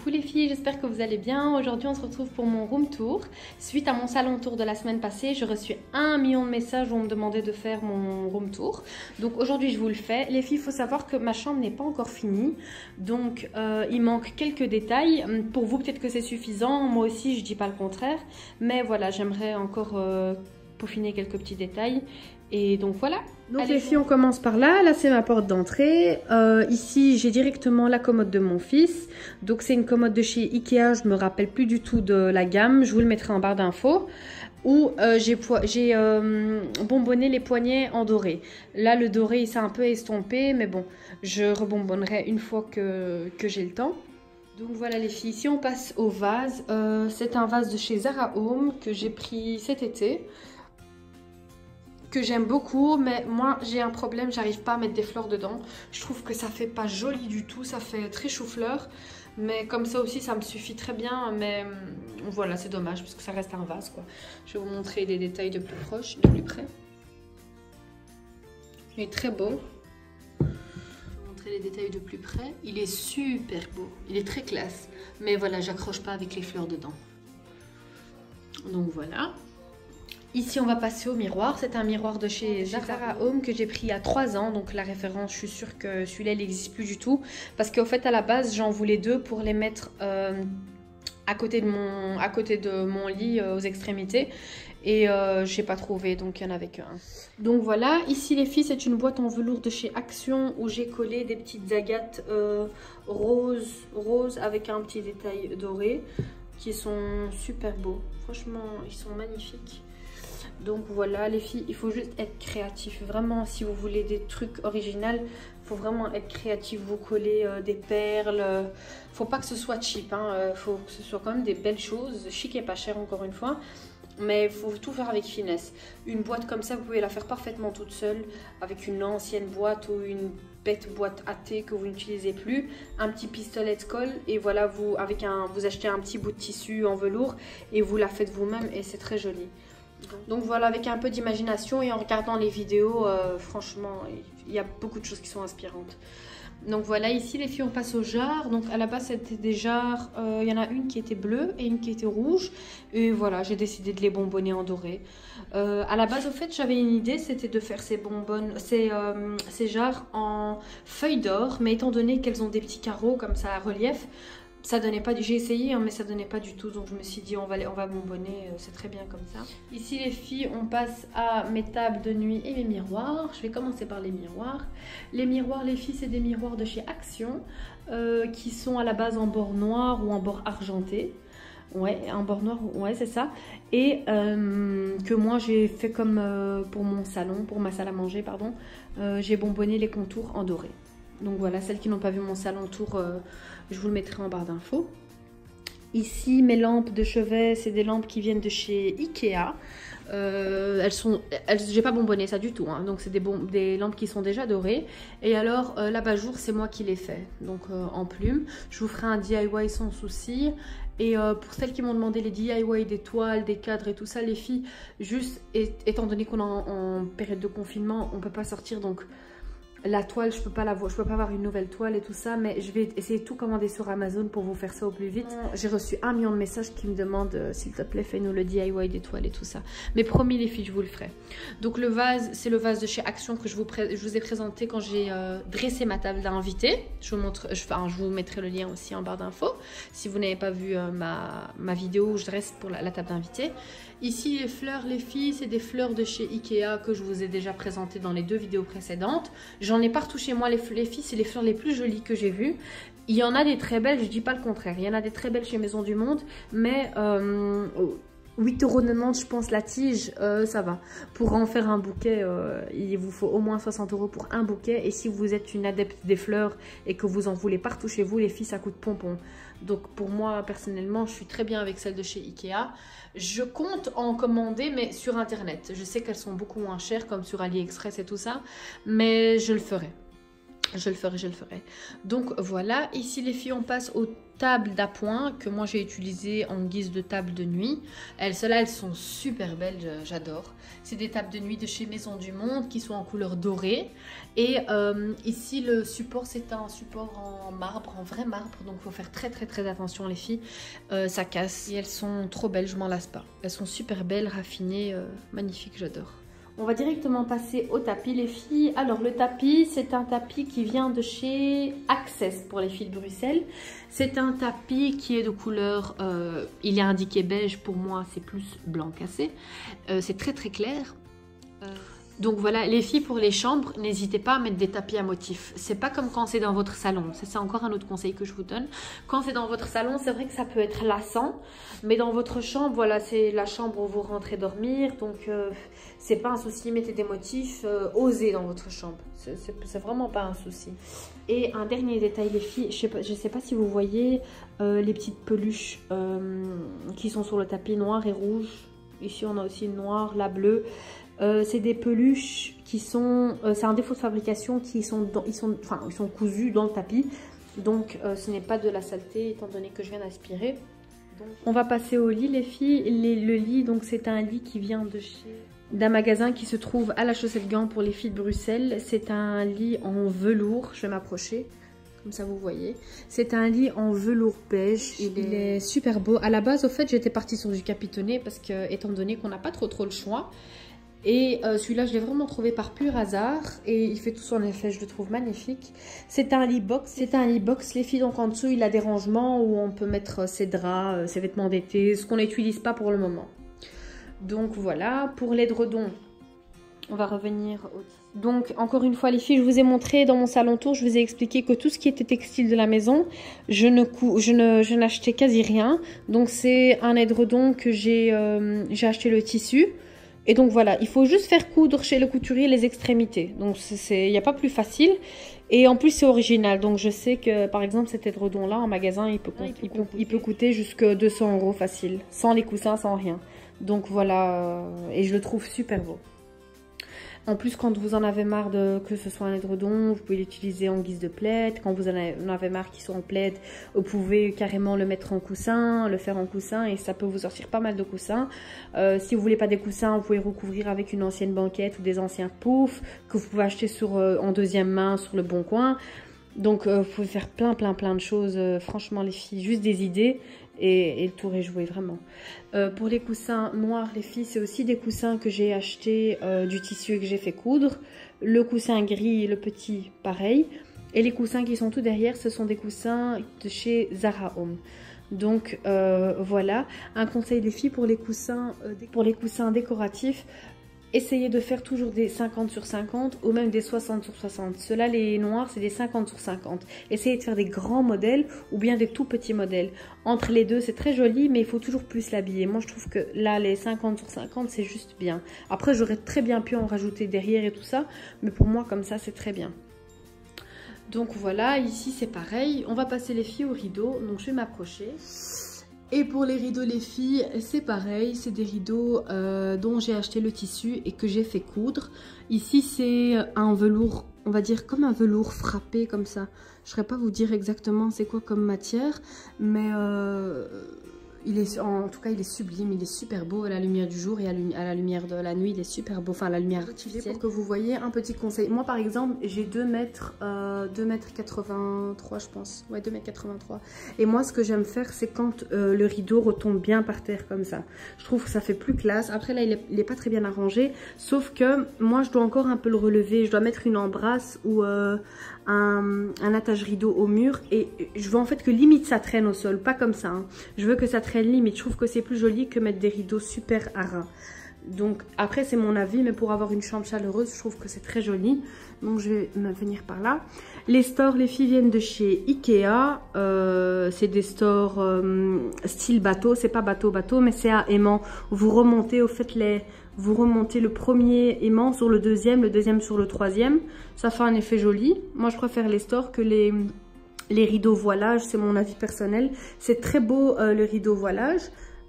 Coucou les filles, j'espère que vous allez bien. Aujourd'hui on se retrouve pour mon room tour. Suite à mon salon tour de la semaine passée, j'ai reçu 1 million de messages où on me demandait de faire mon room tour. Donc aujourd'hui je vous le fais. Les filles, il faut savoir que ma chambre n'est pas encore finie. Donc il manque quelques détails. Pour vous peut-être que c'est suffisant, moi aussi je dis pas le contraire. Mais voilà, j'aimerais encore peaufiner quelques petits détails. Et donc voilà. Donc les filles, on commence par là. Là, c'est ma porte d'entrée. Ici, j'ai directement la commode de mon fils. Donc c'est une commode de chez Ikea. Je me rappelle plus du tout de la gamme. Je vous le mettrai en barre d'infos. Où j'ai bonbonné les poignets en doré. Là, le doré, il s'est un peu estompé. Mais bon, je rebonbonnerai une fois que j'ai le temps. Donc voilà les filles, ici on passe au vase. C'est un vase de chez Zara Home que j'ai pris cet été. Que j'aime beaucoup, mais moi j'ai un problème, j'arrive pas à mettre des fleurs dedans. Je trouve que ça fait pas joli du tout, ça fait très chou-fleur. Mais comme ça aussi ça me suffit très bien, mais voilà, c'est dommage parce que ça reste un vase quoi. Je vais vous montrer les détails de plus proche, de plus près. Il est très beau. Je vais vous montrer les détails de plus près. Il est super beau, il est très classe. Mais voilà, j'accroche pas avec les fleurs dedans. Donc voilà. Ici, on va passer au miroir. C'est un miroir de chez Zara Home que j'ai pris il y a 3 ans. Donc la référence, je suis sûre que celui-là, il n'existe plus du tout. Parce qu'au fait, à la base, j'en voulais 2 pour les mettre à côté de mon lit aux extrémités. Et je n'ai pas trouvé, donc il n'y en avait qu'un. Donc voilà, ici les filles, c'est une boîte en velours de chez Action où j'ai collé des petites agates roses avec un petit détail doré qui sont super beaux. Franchement, ils sont magnifiques. Donc voilà les filles, il faut juste être créatif. Vraiment, si vous voulez des trucs originaux, il faut vraiment être créatif. Vous collez des perles. Faut pas que ce soit cheap, hein. Faut que ce soit quand même des belles choses. Chic et pas cher encore une fois. Mais il faut tout faire avec finesse. Une boîte comme ça, vous pouvez la faire parfaitement toute seule. Avec une ancienne boîte ou une bête boîte à thé que vous n'utilisez plus. Un petit pistolet de colle. Et voilà, vous achetez un petit bout de tissu en velours. Et vous la faites vous-même et c'est très joli. Donc voilà, avec un peu d'imagination et en regardant les vidéos, franchement, il y a beaucoup de choses qui sont inspirantes. Donc voilà, ici les filles, on passe aux jarres. Donc à la base, c'était des jarres, il y en a une qui était bleue et une qui était rouge. Et voilà, j'ai décidé de les bonbonner en doré. À la base, au fait, j'avais une idée, c'était de faire ces jarres en feuilles d'or. Mais étant donné qu'elles ont des petits carreaux comme ça à relief, ça donnait pas du... J'ai essayé, hein, mais ça donnait pas du tout. Donc je me suis dit, on va bonbonner, c'est très bien comme ça. Ici les filles, on passe à mes tables de nuit et mes miroirs. Je vais commencer par les miroirs. Les miroirs, les filles, c'est des miroirs de chez Action qui sont à la base en bord noir ou en bord argenté. Ouais, en bord noir, ouais, c'est ça. Et que moi j'ai fait comme pour mon salon, pour ma salle à manger, pardon. J'ai bonbonné les contours en doré. Donc voilà, celles qui n'ont pas vu mon salon tour, je vous le mettrai en barre d'infos. Ici, mes lampes de chevet, c'est des lampes qui viennent de chez Ikea. J'ai pas bonbonné ça du tout, hein. Donc c'est des lampes qui sont déjà dorées. Et alors l'abat-jour, c'est moi qui l'ai fait, donc en plume. Je vous ferai un DIY sans souci. Et pour celles qui m'ont demandé les DIY des toiles, des cadres et tout ça, les filles, juste étant donné qu'on est en période de confinement, on peut pas sortir, donc la toile, je peux pas avoir une nouvelle toile et tout ça, mais je vais essayer de tout commander sur Amazon pour vous faire ça au plus vite. J'ai reçu 1 million de messages qui me demandent s'il te plaît, fais-nous le DIY des toiles et tout ça. Mais promis les filles, je vous le ferai. Donc le vase, c'est le vase de chez Action que je vous ai présenté quand j'ai dressé ma table d'invités. Je vous mettrai le lien aussi en barre d'infos si vous n'avez pas vu ma vidéo où je dresse pour la table d'invités. Ici les fleurs, les filles, c'est des fleurs de chez Ikea que je vous ai déjà présentées dans les 2 vidéos précédentes. J'en ai partout chez moi, les filles, c'est les fleurs les plus jolies que j'ai vues. Il y en a des très belles, je dis pas le contraire. Il y en a des très belles chez Maison du Monde, mais 8,90 €, je pense, la tige, ça va. Pour en faire un bouquet, il vous faut au moins 60 € pour un bouquet. Et si vous êtes une adepte des fleurs et que vous en voulez partout chez vous, les filles, ça coûte pompon. Donc pour moi, personnellement, je suis très bien avec celles de chez Ikea. Je compte en commander, mais sur Internet. Je sais qu'elles sont beaucoup moins chères, comme sur AliExpress et tout ça, mais je le ferai. Je le ferai, je le ferai. Donc voilà, ici les filles, on passe aux tables d'appoint que moi j'ai utilisées en guise de table de nuit. Celles-là, elles sont super belles, j'adore. C'est des tables de nuit de chez Maison du Monde qui sont en couleur dorée. Et ici, le support, c'est un support en marbre, en vrai marbre. Donc il faut faire très très très attention les filles. Ça casse et elles sont trop belles, je m'en lasse pas. Elles sont super belles, raffinées, magnifiques, j'adore. On va directement passer au tapis les filles. Alors le tapis, c'est un tapis qui vient de chez Access pour les filles de Bruxelles. C'est un tapis qui est de couleur, il est indiqué beige, pour moi c'est plus blanc cassé. C'est très très clair. Donc voilà, les filles, pour les chambres, n'hésitez pas à mettre des tapis à motifs. C'est pas comme quand c'est dans votre salon. C'est encore un autre conseil que je vous donne. Quand c'est dans votre salon, c'est vrai que ça peut être lassant. Mais dans votre chambre, voilà, c'est la chambre où vous rentrez dormir. Donc, c'est pas un souci. Mettez des motifs, osez dans votre chambre. C'est vraiment pas un souci. Et un dernier détail, les filles. Je sais pas si vous voyez les petites peluches qui sont sur le tapis noir et rouge. Ici, on a aussi une noire, la bleue. C'est des peluches qui sont, c'est un défaut de fabrication, ils sont cousus dans le tapis, donc ce n'est pas de la saleté étant donné que je viens d'aspirer. On va passer au lit les filles. Le lit, donc c'est un lit qui vient d'un magasin qui se trouve à la Chaussette-Gand pour les filles de Bruxelles. C'est un lit en velours, je vais m'approcher. Comme ça vous voyez, c'est un lit en velours beige, il est super beau. À la base au fait j'étais partie sur du capitonné parce que étant donné qu'on n'a pas trop le choix. Et celui-là, je l'ai vraiment trouvé par pur hasard. Et il fait tout son effet, je le trouve magnifique. C'est un lit box. C'est un lit box, les filles. Donc en dessous, il a des rangements où on peut mettre ses draps, ses vêtements d'été, ce qu'on n'utilise pas pour le moment. Donc voilà, pour l'édredon, on va revenir au... Donc encore une fois les filles, je vous ai montré dans mon salon tour, je vous ai expliqué que tout ce qui était textile de la maison, je n'achetais quasi rien. Donc c'est un édredon que j'ai acheté le tissu. Et donc voilà, il faut juste faire coudre chez le couturier les extrémités. Donc il n'y a pas plus facile. Et en plus c'est original. Donc je sais que par exemple cet édredon là en magasin il peut coûter jusque 200 € facile. Sans les coussins, sans rien. Donc voilà, et je le trouve super beau. En plus, quand vous en avez marre que ce soit un édredon, vous pouvez l'utiliser en guise de plaid. Quand vous en avez marre qu'il soit en plaid, vous pouvez carrément le mettre en coussin, le faire en coussin et ça peut vous sortir pas mal de coussins. Si vous voulez pas des coussins, vous pouvez recouvrir avec une ancienne banquette ou des anciens poufs que vous pouvez acheter en deuxième main sur le Bon Coin. Donc, vous pouvez faire plein de choses. Franchement, les filles, juste des idées. Et le tour est joué vraiment. Pour les coussins noirs les filles, c'est aussi des coussins que j'ai acheté du tissu et que j'ai fait coudre. Le coussin gris, le petit, pareil. Et les coussins qui sont tout derrière, ce sont des coussins de chez Zara Home. Donc voilà, un conseil des filles pour les coussins décoratifs. Essayez de faire toujours des 50 sur 50 ou même des 60 sur 60. Ceux-là, les noirs, c'est des 50 sur 50. Essayez de faire des grands modèles ou bien des tout petits modèles. Entre les deux, c'est très joli, mais il faut toujours plus l'habiller. Moi, je trouve que là, les 50 sur 50, c'est juste bien. Après, j'aurais très bien pu en rajouter derrière et tout ça. Mais pour moi, comme ça, c'est très bien. Donc voilà, ici, c'est pareil. On va passer les filles au rideau. Donc, je vais m'approcher. Et pour les rideaux les filles, c'est pareil, c'est des rideaux dont j'ai acheté le tissu et que j'ai fait coudre. Ici c'est un velours, on va dire comme un velours frappé comme ça. Je ne saurais pas vous dire exactement c'est quoi comme matière, mais en tout cas il est sublime, il est super beau à la lumière du jour et à la lumière de la nuit, il est super beau, enfin à la lumière artificielle. Pour que vous voyez un petit conseil, moi par exemple j'ai 2 mètres 83 je pense, ouais 2 mètres 83. Et moi ce que j'aime faire c'est quand le rideau retombe bien par terre comme ça. Je trouve que ça fait plus classe. Après là il est pas très bien arrangé, sauf que moi je dois encore un peu le relever, je dois mettre une embrasse ou un attache rideau au mur et je veux en fait que limite ça traîne au sol, pas comme ça hein. Je veux que ça traîne limite, je trouve que c'est plus joli que mettre des rideaux super à ras. Donc après c'est mon avis, mais pour avoir une chambre chaleureuse je trouve que c'est très joli. Donc je vais me venir par là. Les stores les filles viennent de chez Ikea, c'est des stores style bateau, c'est pas bateau mais c'est à aimant. Vous remontez au fait vous remontez le premier aimant sur le deuxième sur le troisième. Ça fait un effet joli. Moi, je préfère les stores que les rideaux voilage. C'est mon avis personnel. C'est très beau le rideau voilage.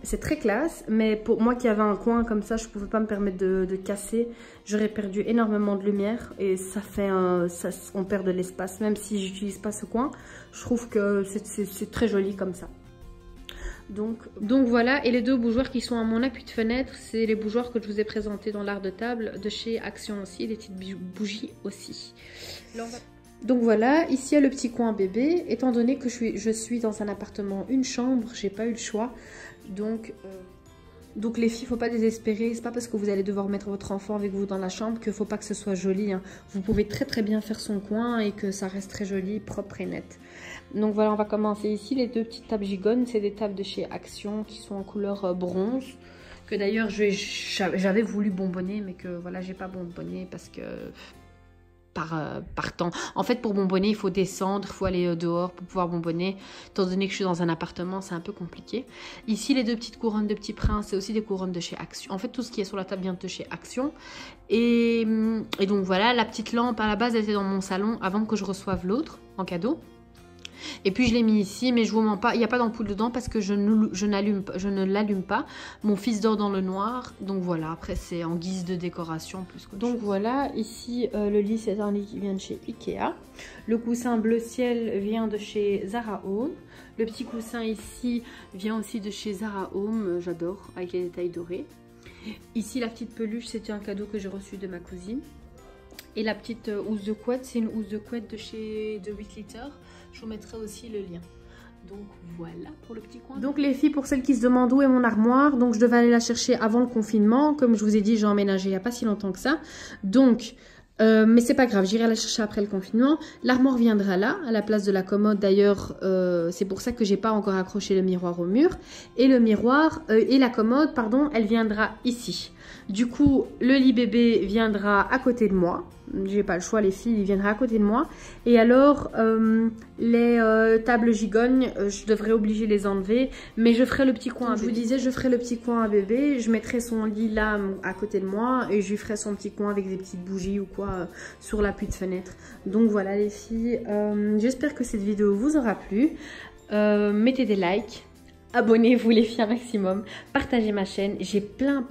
C'est très classe, mais pour moi qui avait un coin comme ça, je ne pouvais pas me permettre de casser. J'aurais perdu énormément de lumière et ça fait on perd de l'espace. Même si j'utilise pas ce coin, je trouve que c'est très joli comme ça. Donc voilà, et les 2 bougeoirs qui sont à mon appui de fenêtre, c'est les bougeoirs que je vous ai présentés dans l'art de table de chez Action aussi, des petites bougies aussi. Donc voilà, ici il y a le petit coin bébé. Étant donné que je suis dans un appartement, une chambre, j'ai pas eu le choix. Donc les filles, faut pas désespérer. C'est pas parce que vous allez devoir mettre votre enfant avec vous dans la chambre qu'il faut pas que ce soit joli. Hein. Vous pouvez très bien faire son coin et que ça reste très joli, propre et net. Donc voilà, on va commencer ici. Les 2 petites tables gigones, c'est des tables de chez Action qui sont en couleur bronze. Que d'ailleurs j'avais voulu bonbonner, mais que voilà, j'ai pas bonbonné parce que par temps. En fait, pour bonbonner, il faut descendre, il faut aller dehors pour pouvoir bonbonner. Étant donné que je suis dans un appartement, c'est un peu compliqué. Ici, les 2 petites couronnes de Petit Prince, c'est aussi des couronnes de chez Action. En fait, tout ce qui est sur la table vient de chez Action. Et donc voilà, la petite lampe, à la base, elle était dans mon salon avant que je reçoive l'autre en cadeau. Et puis je l'ai mis ici, mais je vous mens pas, il n'y a pas d'ampoule dedans parce que je ne l'allume pas. Mon fils dort dans le noir, donc voilà, après c'est en guise de décoration plus que. Donc voilà, ici le lit, c'est un lit qui vient de chez Ikea. Le coussin bleu ciel vient de chez Zara Home. Le petit coussin ici vient aussi de chez Zara Home, j'adore, avec les détails dorés. Ici la petite peluche, c'était un cadeau que j'ai reçu de ma cousine. Et la petite housse de couette, c'est une housse de couette de chez 8 litres. Je vous mettrai aussi le lien. Donc voilà pour le petit coin. Donc les filles, pour celles qui se demandent où est mon armoire, donc je devais aller la chercher avant le confinement. Comme je vous ai dit, j'ai emménagé il n'y a pas si longtemps que ça. Donc, mais c'est pas grave, j'irai la chercher après le confinement. L'armoire viendra là, à la place de la commode. D'ailleurs, c'est pour ça que j'ai pas encore accroché le miroir au mur. Et le miroir, et la commode, pardon, elle viendra ici. Du coup, le lit bébé viendra à côté de moi. J'ai pas le choix, les filles, il viendra à côté de moi. Et alors, les tables gigognes, je devrais obliger les enlever. Mais je ferai le petit coin. Je vous disais, je ferai le petit coin à bébé. Je mettrai son lit là, à côté de moi. Et je lui ferai son petit coin avec des petites bougies ou quoi, sur l'appui de fenêtre. Donc voilà, les filles. J'espère que cette vidéo vous aura plu. Mettez des likes. Abonnez-vous les filles un maximum, partagez ma chaîne, j'ai plein de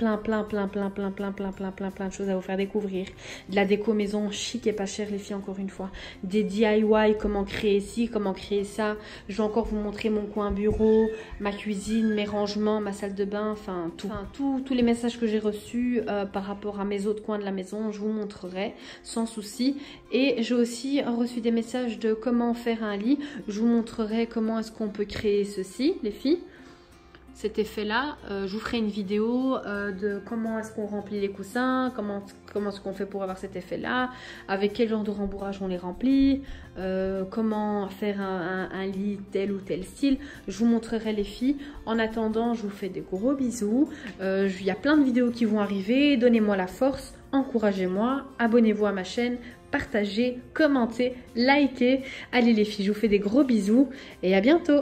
choses à vous faire découvrir. De la déco maison chic et pas chère les filles, encore une fois. Des DIY, comment créer ci, comment créer ça. Je vais encore vous montrer mon coin bureau, ma cuisine, mes rangements, ma salle de bain, enfin tout. Tous les messages que j'ai reçus par rapport à mes autres coins de la maison, je vous montrerai sans souci. Et j'ai aussi reçu des messages de comment faire un lit. Je vous montrerai comment est-ce qu'on peut créer ceci les filles. Cet effet-là, je vous ferai une vidéo de comment est-ce qu'on remplit les coussins, comment est-ce qu'on fait pour avoir cet effet-là, avec quel genre de rembourrage on les remplit, comment faire un lit tel ou tel style. Je vous montrerai les filles. En attendant, je vous fais des gros bisous. Il y a plein de vidéos qui vont arriver. Donnez-moi la force, encouragez-moi, abonnez-vous à ma chaîne, partagez, commentez, likez. Allez les filles, je vous fais des gros bisous et à bientôt.